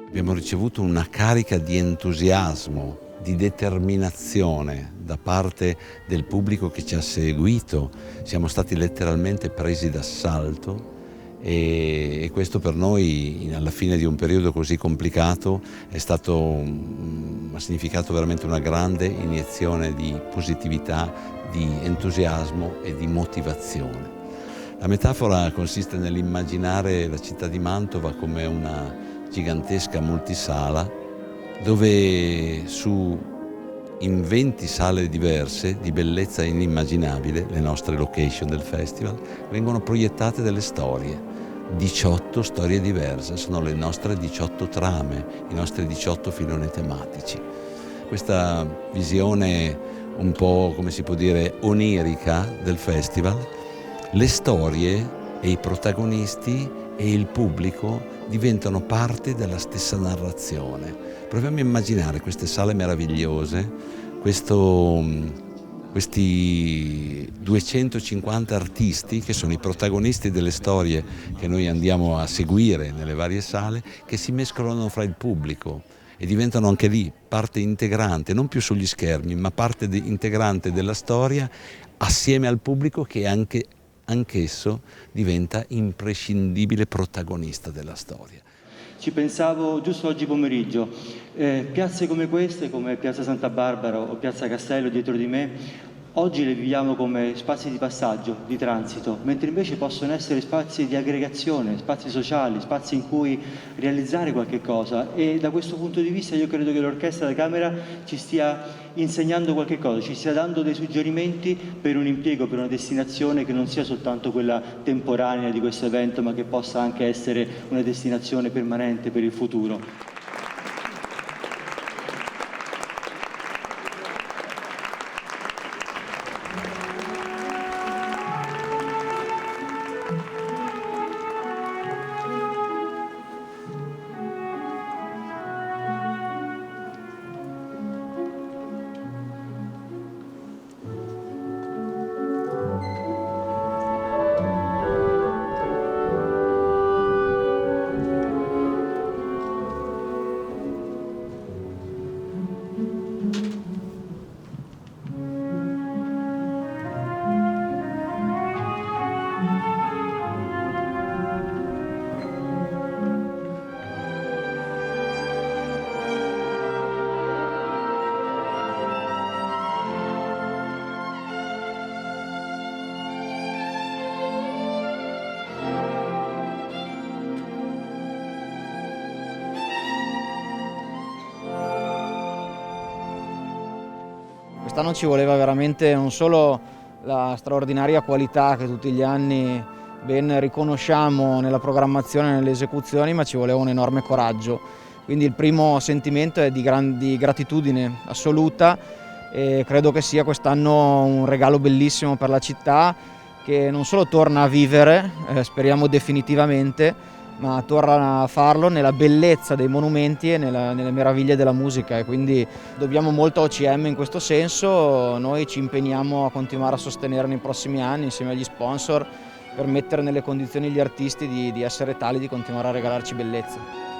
Abbiamo ricevuto una carica di entusiasmo, di determinazione da parte del pubblico che ci ha seguito. Siamo stati letteralmente presi d'assalto e questo per noi, alla fine di un periodo così complicato, ha significato veramente una grande iniezione di positività, di entusiasmo e di motivazione. La metafora consiste nell'immaginare la città di Mantova come una gigantesca multisala dove in 20 sale diverse di bellezza inimmaginabile, le nostre location del festival, vengono proiettate delle storie. 18 storie diverse, sono le nostre 18 trame, i nostri 18 filoni tematici. Questa visione un po', come si può dire, onirica del festival, le storie e i protagonisti e il pubblico diventano parte della stessa narrazione. Proviamo a immaginare queste sale meravigliose, questi 250 artisti che sono i protagonisti delle storie che noi andiamo a seguire nelle varie sale, che si mescolano fra il pubblico e diventano anche lì parte integrante, non più sugli schermi, ma parte integrante della storia assieme al pubblico che anch'esso diventa imprescindibile protagonista della storia. Ci pensavo giusto oggi pomeriggio, piazze come queste, come Piazza Santa Barbara o Piazza Castello dietro di me, oggi le viviamo come spazi di passaggio, di transito, mentre invece possono essere spazi di aggregazione, spazi sociali, spazi in cui realizzare qualche cosa, e da questo punto di vista io credo che l'Orchestra da Camera ci stia insegnando qualche cosa, ci stia dando dei suggerimenti per un impiego, per una destinazione che non sia soltanto quella temporanea di questo evento, ma che possa anche essere una destinazione permanente per il futuro. Quest'anno ci voleva veramente non solo la straordinaria qualità che tutti gli anni ben riconosciamo nella programmazione e nelle esecuzioni, ma ci voleva un enorme coraggio. Quindi il primo sentimento è di gratitudine assoluta, e credo che sia quest'anno un regalo bellissimo per la città, che non solo torna a vivere, speriamo definitivamente, ma torna a farlo nella bellezza dei monumenti e nelle meraviglie della musica, e quindi dobbiamo molto a OCM in questo senso. Noi ci impegniamo a continuare a sostenere nei prossimi anni insieme agli sponsor per mettere nelle condizioni gli artisti di essere tali di continuare a regalarci bellezza.